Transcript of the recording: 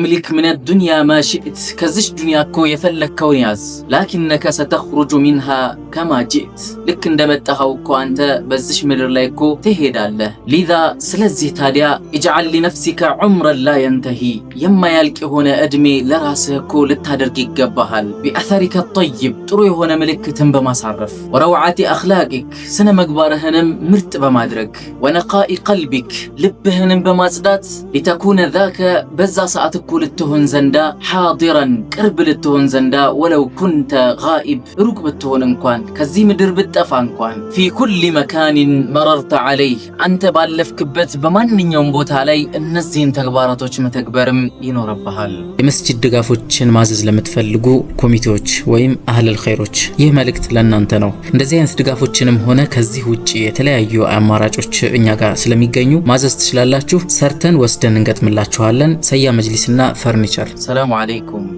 ወምሊክ ምን الدنيا ما شئت ከዚች ዱንያ እኮ የፈለከውን ያዝ لكنك ستخرج منها كما جئت ልክ እንደመጣኸው እኮ አንተ በዚች ምድር ላይ እኮ ትሄዳለህ لذا ስለዚህ ታዲያ اجعل لنفسك عمرا لا ينتهي የማያልቅ የሆነ እድሜ ለራስህ እኮ ልታደርግ ይገባሃል بأثرك الطيب ጥሩ የሆነ ምልክትን በማሳረፍ وروعة أخلاقك ስነ ምግባርህንም ምርጥ በማድረግ ونقاء قلبك ልብህንም በማጽዳት لتكون ذاك በዛ ሰዓት እኮ ልትሆን ዘንዳ حاضرا ቅርብ ልትሆን ዘንዳ ولو كنت غائب ሩቅ ብትሆን እንኳን ከዚህ ምድር ብትጠፋ እንኳን في كل مكان مررت عليه አንተ ባለፍክበት በማንኛውም ቦታ ላይ እነዚህን ተግባራቶች መተግበርም ይኖርብሃል። የመስጂድ ድጋፎችን ማዘዝ ለምትፈልጉ ኮሚቴዎች ወይም አህለል ኸይሮች ይህ መልእክት ለእናንተ ነው። እንደዚህ አይነት ድጋፎችንም ሆነ ከዚህ ውጪ የተለያዩ አማራጮች እኛ ጋር ስለሚገኙ ማዘዝ ትችላላችሁ። ሰርተን ወስደን እንገጥምላችኋለን። ሰያ መጅሊስና ፈርኒቸር። ሰላም አለይኩም።